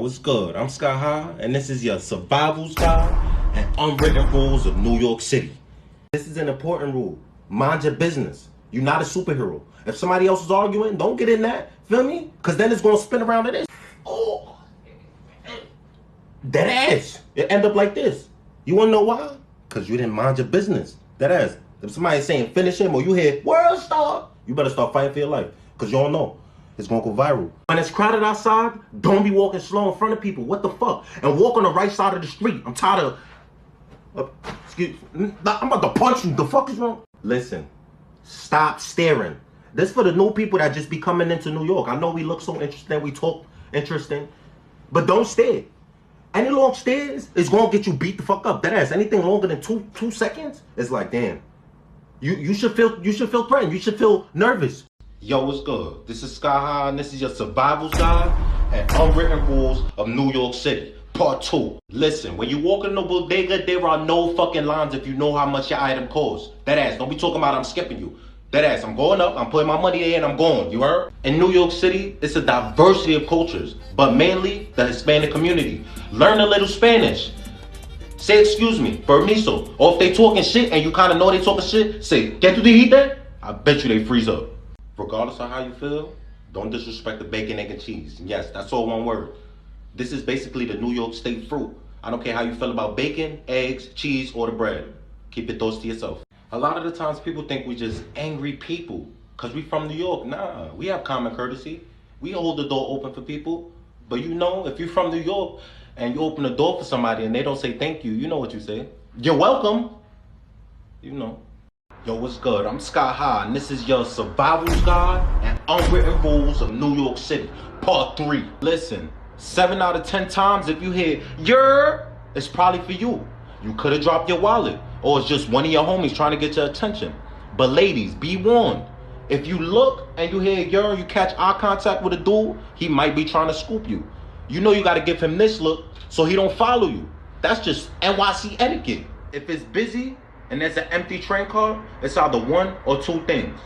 what's good? I'm Skyyhigh, and this is your survival's guide and unwritten rules of New York City. This is an important rule. Mind your business. You're not a superhero. If somebody else is arguing, don't get in that. Feel me? Because then it's going to spin around to this. Oh, dead ass. It end up like this. You want to know why? Because you didn't mind your business. Dead ass. If somebody's saying finish him or you hear world star, you better start fighting for your life. Because you don't know. It's gonna go viral. When it's crowded outside, don't be walking slow in front of people. What the fuck? And walk on the right side of the street. I'm tired of... excuse me. I'm about to punch you. The fuck is wrong? Listen. Stop staring. This for the new people that just be coming into New York. I know we look so interesting. We talk interesting. But don't stare. Any long stares is gonna get you beat the fuck up. That ass. Anything longer than two seconds, it's like, damn. You should feel threatened. You should feel nervous. Yo, what's good? This is Skyyhigh, and this is your survival's guide and unwritten rules of New York City, part 2. Listen, when you walk in the bodega, there are no fucking lines if you know how much your item costs. That ass, don't be talking about I'm skipping you. That ass, I'm going up, I'm putting my money in, I'm going, you heard? In New York City, it's a diversity of cultures, but mainly the Hispanic community. Learn a little Spanish. Say excuse me, permiso. Or if they talking shit and you kind of know they talking shit, say, ¿Qué tú dijiste? I bet you they freeze up. Regardless of how you feel, don't disrespect the bacon, egg, and cheese. Yes, that's all one word. This is basically the New York State fruit. I don't care how you feel about bacon, eggs, cheese, or the bread. Keep your thoughts to yourself. A lot of the times people think we just angry people because we from New York. Nah, we have common courtesy. We hold the door open for people. But you know, if you're from New York and you open the door for somebody and they don't say thank you, you know what you say. You're welcome. You know. Yo, what's good? I'm Skyyhigh, and this is your survival's guide and unwritten rules of New York City, part 3. Listen, 7 out of 10 times if you hear "yer," it's probably for you. You could have dropped your wallet, or it's just one of your homies trying to get your attention. But ladies, be warned. If you look and you hear "yer," you catch eye contact with a dude, he might be trying to scoop you. You know you got to give him this look so he don't follow you. That's just NYC etiquette. If it's busy and there's an empty train car, it's either one or two things.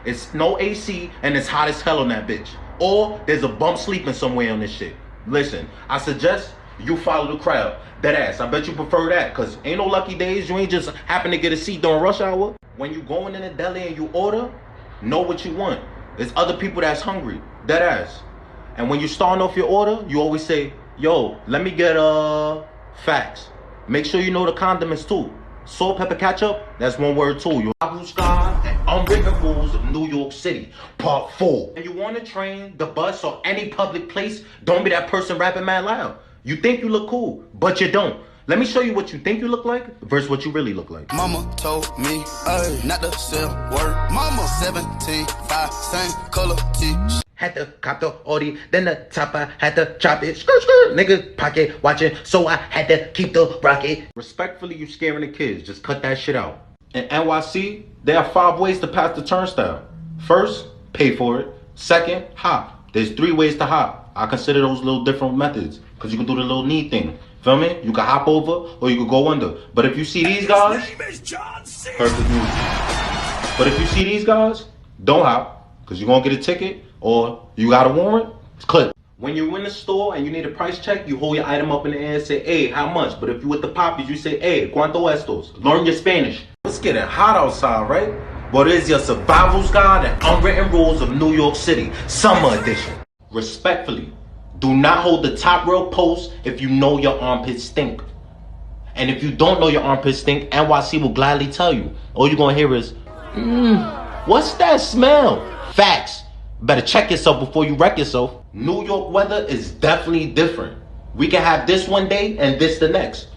It's no AC and it's hot as hell on that bitch. Or there's a bum sleeping somewhere on this shit. Listen, I suggest you follow the crowd. Dead ass, I bet you prefer that, cause ain't no lucky days you ain't just happen to get a seat during rush hour. When you going in a deli and you order, know what you want. There's other people that's hungry. Dead ass. And when you starting off your order, you always say, yo, let me get facts. Make sure you know the condiments too. Salt, pepper, ketchup, that's one word too. Your survival's guide and unwritten rules of New York City, part 4. And you on the train, the bus, or any public place, don't be that person rapping mad loud. You think you look cool, but you don't. Let me show you what you think you look like versus what you really look like. Mama told me, not to sell word. Mama 17, 5, same color T. Had to cop the Audi, then the chopper had to chop it. Skirt, skirt, nigga pocket watching, so I had to keep the rocket. Respectfully, you scaring the kids. Just cut that shit out. In NYC, there are 5 ways to pass the turnstile. First, pay for it. Second, hop. There's 3 ways to hop. I consider those little different methods because you can do the little knee thing. Feel me? You can hop over or you can go under. But if you see these guys, perfect move. But if you see these guys, don't hop because you're gonna get a ticket. Or you got a warrant, click. When you're in the store and you need a price check, you hold your item up in the air and say, hey, how much? But if you with the poppies, you say, hey, ¿cuánto estos? Learn your Spanish. It's getting hot outside, right? But it is your survival's guide and unwritten rules of New York City, summer edition. Respectfully, do not hold the top rail post if you know your armpits stink. And if you don't know your armpits stink, NYC will gladly tell you. All you're gonna hear is, what's that smell? Facts. Better check yourself before you wreck yourself. New York weather is definitely different. We can have this one day and this the next.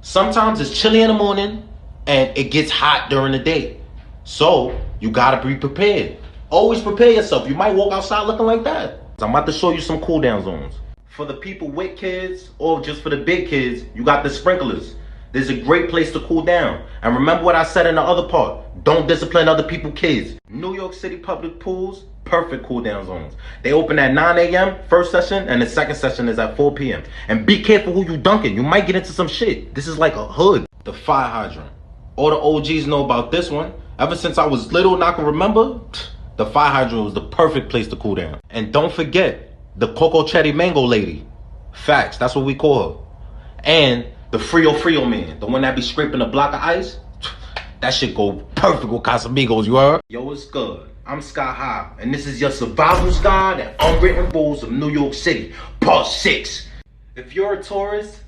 Sometimes it's chilly in the morning and it gets hot during the day. So you gotta be prepared. Always prepare yourself. You might walk outside looking like that. I'm about to show you some cool down zones. For the people with kids or just for the big kids, you got the sprinklers. There's a great place to cool down. And remember what I said in the other part. Don't discipline other people's kids. New York City public pools, perfect cool down zones. They open at 9 a.m. first session and the second session is at 4 p.m. And be careful who you dunking. You might get into some shit. This is like a hood. The fire hydrant. All the OGs know about this one. Ever since I was little and I can remember, the fire hydrant was the perfect place to cool down. And don't forget the Coco Cherry Mango lady. Facts, that's what we call her. And the Frio man, the one that be scraping a block of ice, that shit go perfect with Casamigos, you heard? Yo, what's good? I'm Skyyhigh, and this is your survival guide and unwritten rules of New York City, part 6. If you're a tourist,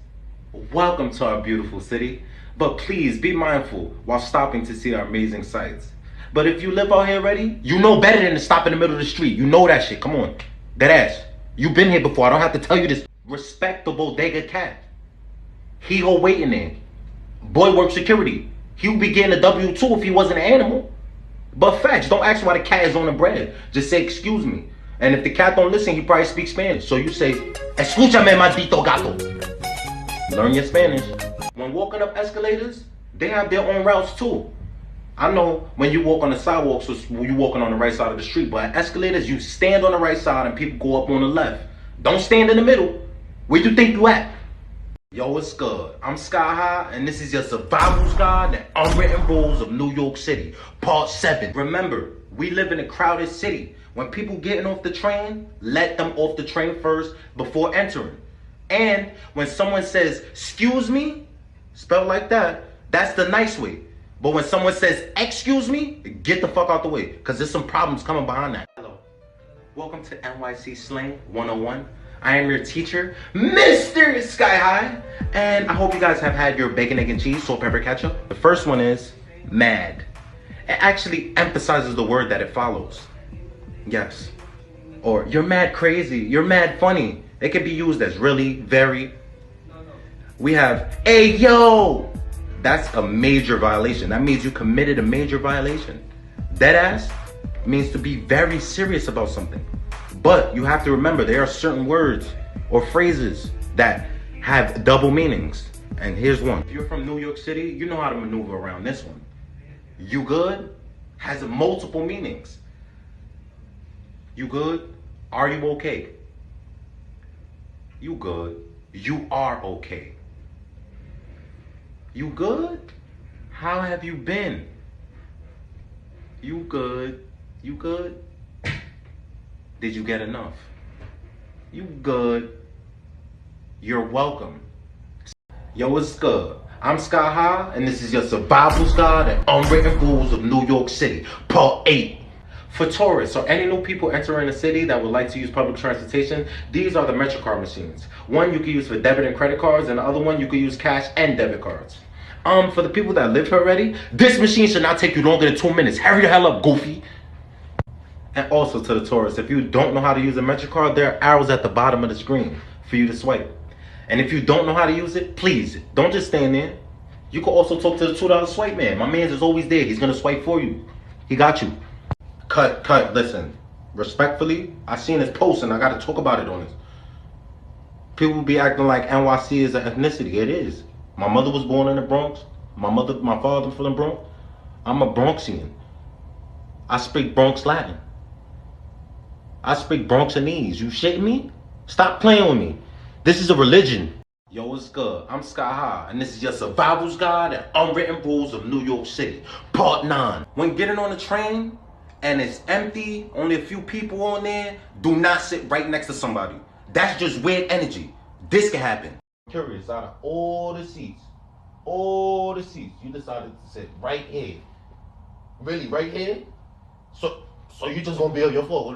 welcome to our beautiful city, but please be mindful while stopping to see our amazing sights. But if you live out here already, you know better than to stop in the middle of the street. You know that shit, come on. Dead ass. You've been here before, I don't have to tell you this. Respect the bodega cat. He go waiting there. Boy work security. He would be getting a W-2 if he wasn't an animal. But facts, don't ask why the cat is on the bread. Just say, excuse me. And if the cat don't listen, he probably speaks Spanish. So you say, escúchame, maldito gato. Learn your Spanish. When walking up escalators, they have their own routes too. I know when you walk on the sidewalks, so you walking on the right side of the street, but at escalators, you stand on the right side and people go up on the left. Don't stand in the middle. Where you think you at? Yo, what's good? I'm Skyyhigh, and this is your survival guide and unwritten rules of New York City, part 7. Remember, we live in a crowded city. When people getting off the train, let them off the train first before entering. And when someone says, excuse me, spelled like that, that's the nice way. But when someone says, excuse me, get the fuck out the way, because there's some problems coming behind that. Hello. Welcome to NYC Slang 101. I am your teacher, Mr. Skyyhigh, and I hope you guys have had your bacon, egg, and cheese, salt, pepper, ketchup. The first one is mad. It actually emphasizes the word that it follows. Yes. Or you're mad crazy, you're mad funny. It can be used as really, very. We have, hey, yo. That's a major violation. That means you committed a major violation. Deadass means to be very serious about something. But you have to remember there are certain words or phrases that have double meanings. And here's one. If you're from New York City, you know how to maneuver around this one. You good has multiple meanings. You good? Are you okay? You good? You are okay. You good? How have you been? You good? You good? Did you get enough? You good? You're welcome. Yo, what's good? I'm Skyyhigh, and this is your survival guide and unwritten rules of New York City, part 8. For tourists or any new people entering the city that would like to use public transportation, these are the MetroCard machines. One you can use for debit and credit cards, and the other one you can use cash and debit cards. For the people that live here already, this machine should not take you longer than 2 minutes. Hurry the hell up, goofy. And also to the tourists, if you don't know how to use a MetroCard, there are arrows at the bottom of the screen for you to swipe. And if you don't know how to use it, please, don't just stand there. You can also talk to the $2 swipe man. My man is always there. He's going to swipe for you. He got you. Cut, listen. Respectfully, I seen this post and I got to talk about it on this. People be acting like NYC is an ethnicity. It is. My mother was born in the Bronx. My father from the Bronx. I'm a Bronxian. I speak Bronx Latin. I speak Bronxanese. You shitting me? Stop playing with me. This is a religion. Yo, what's good? I'm Skyyhigh, and this is your survival guide and unwritten rules of New York City, part 9. When getting on a train and it's empty, only a few people on there, do not sit right next to somebody. That's just weird energy. This can happen. Curious, out of all the seats, you decided to sit right here. Really, right here? So you just gonna be on your floor?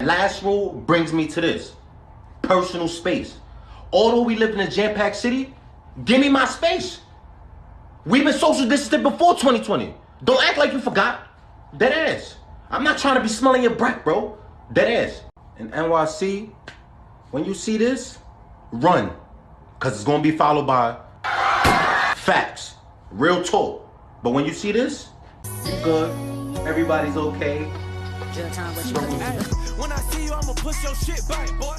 Last rule brings me to this. Personal space. Although we live in a jam-packed city, give me my space. We've been social distancing before 2020. Don't act like you forgot. Dead ass. I'm not trying to be smelling your breath, bro. Dead ass. In NYC, when you see this, run. Because it's going to be followed by facts. Real talk. But when you see this, you good. Everybody's okay. When I see you, I'ma push your shit back, boy.